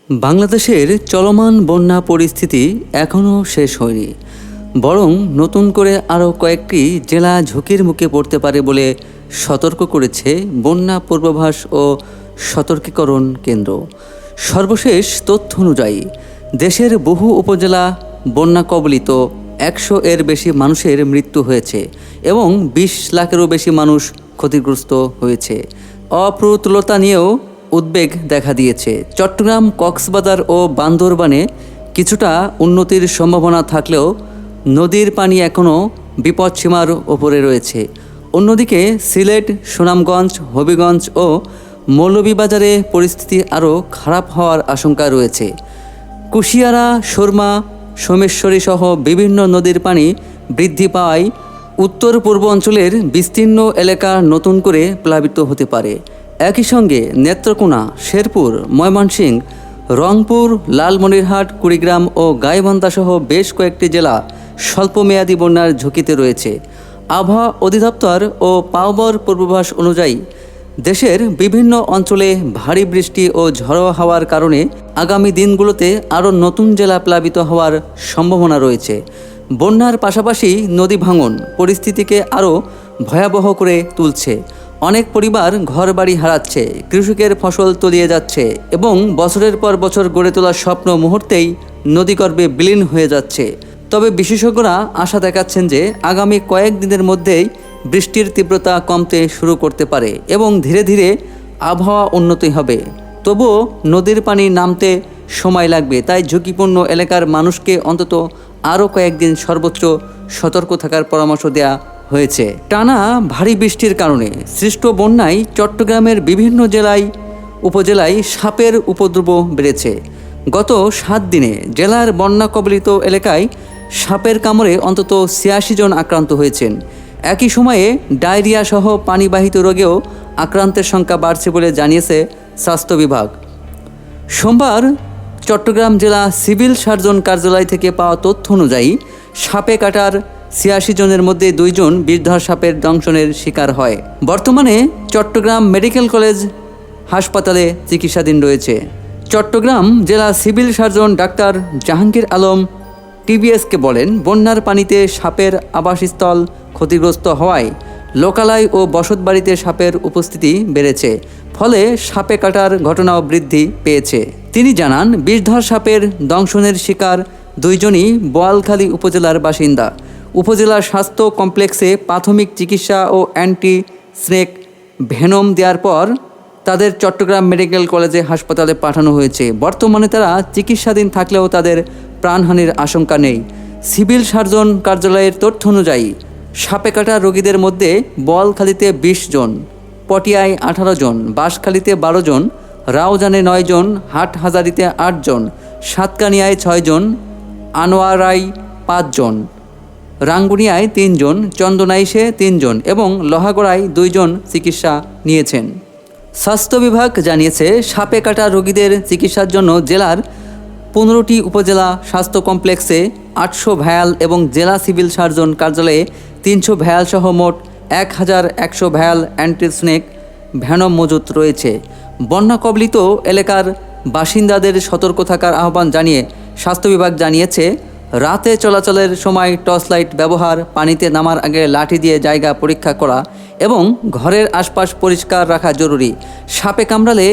বাংলাদেশের চলমান বন্যা পরিস্থিতি এখনও শেষ হয়নি, বরং নতুন করে আরও কয়েকটি জেলা ঝুঁকির মুখে পড়তে পারে বলে সতর্ক করেছে বন্যা পূর্বাভাস ও সতর্কীকরণ কেন্দ্র। সর্বশেষ তথ্য অনুযায়ী দেশের বহু উপজেলা বন্যা কবলিত, 100 এর বেশি মানুষের মৃত্যু হয়েছে এবং 20 লাখেরও বেশি মানুষ ক্ষতিগ্রস্ত হয়েছে। অপ্রতুলতা নিয়েও উদ্বেগ দেখা দিয়েছে। চট্টগ্রাম, কক্সবাজার ও বান্দরবানে কিছুটা উন্নতির সম্ভাবনা থাকলেও নদীর পানি এখনও বিপদসীমার ওপরে রয়েছে। অন্যদিকে সিলেট, সুনামগঞ্জ, হবিগঞ্জ ও মৌলভীবাজারে পরিস্থিতি আরও খারাপ হওয়ার আশঙ্কা রয়েছে। কুশিয়ারা, সুরমা, সোমেশ্বরী সহ বিভিন্ন নদীর পানি বৃদ্ধি পাওয়ায় উত্তর পূর্ব অঞ্চলের বিস্তীর্ণ এলাকা নতুন করে প্লাবিত হতে পারে। একই সঙ্গে নেত্রকোনা, শেরপুর, ময়মনসিংহ, রংপুর, লালমনিরহাট, কুড়িগ্রাম ও গাইবান্ধা সহ বেশ কয়েকটি জেলা স্বল্পমেয়াদী বন্যার ঝুঁকিতে রয়েছে। আবহাওয়া অধিদপ্তর ও পাওবর পূর্বাভাস অনুযায়ী দেশের বিভিন্ন অঞ্চলে ভারী বৃষ্টি ও ঝড়ো হাওয়ার কারণে আগামী দিনগুলোতে আরও নতুন জেলা প্লাবিত হওয়ার সম্ভাবনা রয়েছে। বন্যার পাশাপাশি নদী ভাঙন পরিস্থিতিকে আরও ভয়াবহ করে তুলছে। অনেক পরিবার ঘরবাড়ি হারাচ্ছে, কৃষকের ফসল তলিয়ে যাচ্ছে এবং বছরের পর বছর গড়ে তোলার স্বপ্ন মুহূর্তেই নদীগর্ভে বিলীন হয়ে যাচ্ছে। তবে বিশেষজ্ঞরা আশা দেখাচ্ছেন যে আগামী কয়েকদিনের মধ্যেই বৃষ্টির তীব্রতা কমতে শুরু করতে পারে এবং ধীরে ধীরে আবহাওয়া উন্নতি হবে। তবুও নদীর পানি নামতে সময় লাগবে, তাই ঝুঁকিপূর্ণ এলাকার মানুষকে অন্তত আরও কয়েকদিন সর্বোচ্চ সতর্ক থাকার পরামর্শ দেওয়া হয়েছে। টানা ভারী বৃষ্টির কারণে সৃষ্ট বন্যায় চট্টগ্রামের বিভিন্ন উপজেলায় সাপের উপদ্রব বেড়েছে। গত 7 দিনে জেলার বন্যা কবলিত এলাকায় সাপের কামড়ে অন্তত 86 জন আক্রান্ত হয়েছেন। একই সময়ে ডায়রিয়া সহ পানিবাহিত রোগেও আক্রান্তের সংখ্যা বাড়ছে বলে জানিয়েছে স্বাস্থ্য বিভাগ। সোমবার চট্টগ্রাম জেলা সিভিল সার্জন কার্যালয় থেকে পাওয়া তথ্য অনুযায়ী সাপে কাটার 86 জনের মধ্যে 2 জন বিষধর সাপের দংশনের শিকার হয়। বর্তমানে চট্টগ্রাম মেডিকেল কলেজ হাসপাতালে চিকিৎসাধীন রয়েছে। চট্টগ্রাম জেলা civil surgeon doctor Jahangir Alam টিভিএসকে বলেন, বন্যার পানিতে সাপের আবাসস্থল ক্ষতিগ্রস্ত হওয়ায় লোকালয় ও বসতবাড়িতে সাপের উপস্থিতি বেড়েছে, ফলে সাপে কাটার ঘটনাও বৃদ্ধি পেয়েছে। তিনি জানান, বিষধর সাপের দংশনের শিকার 2 জনই বোয়ালখালী উপজেলার বাসিন্দা। উপজেলার স্বাস্থ্য কমপ্লেক্সে প্রাথমিক চিকিৎসা ও অ্যান্টি স্নেক ভেনম দেওয়ার পর তাদের চট্টগ্রাম মেডিকেল কলেজে হাসপাতালে পাঠানো হয়েছে। বর্তমানে তারা চিকিৎসাধীন থাকলেও তাদের প্রাণহানির আশঙ্কা নেই। সিভিল সার্জন কার্যালয়ের তথ্য অনুযায়ী সাপে কাটা রোগীদের মধ্যে বোয়ালখালীতে 20 জন, পটিয়ায় 18 জন, বাঁশখালীতে 12 জন, রাউজানে 9 জন, হাটহাজারীতে 8 জন, সাতকানিয়ায় 6 জন, আনোয়ারায় 5 জন, রাঙ্গুনিয়ায় 3 জন, চন্দনাইশে 3 জন এবং লোহাগড়ায় 2 জন চিকিৎসা নিয়েছেন। স্বাস্থ্য বিভাগ জানিয়েছে, সাপে কাটা রোগীদের চিকিৎসার জন্য জেলার 15টি উপজেলা স্বাস্থ্য কমপ্লেক্সে 800 ভায়াল এবং জেলা সিভিল সার্জন কার্যালয়ে 300 ভায়াল সহ মোট 1100 ভায়াল অ্যান্টিস্নেক ভেনম মজুত রয়েছে। বন্যা কবলিত এলাকার বাসিন্দাদের সতর্ক থাকার আহ্বান জানিয়ে স্বাস্থ্য বিভাগ জানিয়েছে, রাতে চলাচলের সময় টর্চ লাইট ব্যবহার, পানিতে নামার আগে লাঠি দিয়ে জায়গা পরীক্ষা করা এবং ঘরের আশপাশ পরিষ্কার রাখা জরুরি। সাপে কামড়ালে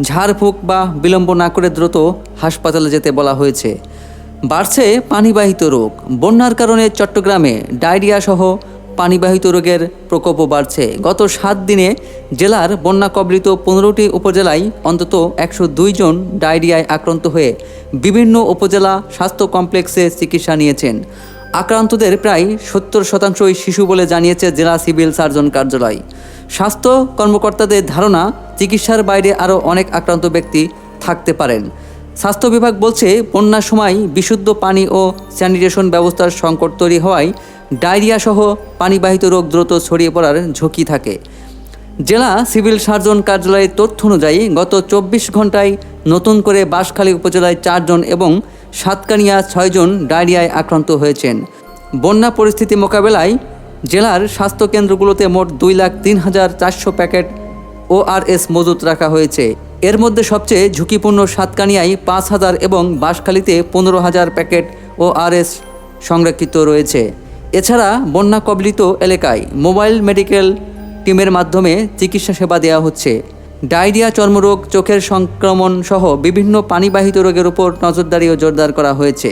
ঝাড়ফুঁক বা বিলম্ব না করে দ্রুত হাসপাতালে যেতে বলা হয়েছে। বাড়ছে পানিবাহিত রোগ। বন্যার কারণে চট্টগ্রামে ডায়রিয়া সহ পানিবাহিত রোগের প্রকোপও বাড়ছে। গত 7 দিনে জেলার বন্যা কবলিত 15টি উপজেলায় অন্তত 102 জন ডায়রিয়ায় আক্রান্ত হয়ে বিভিন্ন উপজেলা স্বাস্থ্য কমপ্লেক্সে চিকিৎসা নিয়েছেন। আক্রান্তদের প্রায় 70% শিশু বলে জানিয়েছে জেলা সিভিল সার্জন কার্যালয়। স্বাস্থ্য কর্মকর্তাদের ধারণা, চিকিৎসার বাইরে আরও অনেক আক্রান্ত ব্যক্তি থাকতে পারেন। স্বাস্থ্য বিভাগ বলছে, বন্যার সময় বিশুদ্ধ পানি ও স্যানিটেশন ব্যবস্থার সংকট তৈরি হওয়ায় ডায়রিয়া সহ পানিবাহিত রোগ দ্রুত ছড়িয়ে পড়ার ঝুঁকি থাকে। জেলা সিভিল সার্জন কার্যালয়ের তথ্য অনুযায়ী গত 24 ঘন্টায় নতুন করে বাঁশখালী উপজেলায় 4 জন এবং সাতকানিয়া 6 জন ডায়রিয়ায় আক্রান্ত হয়েছেন। বন্যা পরিস্থিতি মোকাবেলায় জেলার স্বাস্থ্যকেন্দ্রগুলোতে মোট 2,03,400 প্যাকেট ORS মজুত রাখা হয়েছে। এর মধ্যে সবচেয়ে ঝুঁকিপূর্ণ সাতকানিয়ায় 5,000 এবং বাঁশখালীতে 15,000 প্যাকেট ORS সংরক্ষিত রয়েছে। এছাড়া বন্যা কবলিত এলাকায় মোবাইল মেডিকেল টিমের মাধ্যমে চিকিৎসা সেবা দেওয়া হচ্ছে। ডায়রিয়া, চর্মরোগ, চোখের সংক্রমণ সহ বিভিন্ন পানিবাহিত রোগের উপর নজরদারিও জোরদার করা হয়েছে।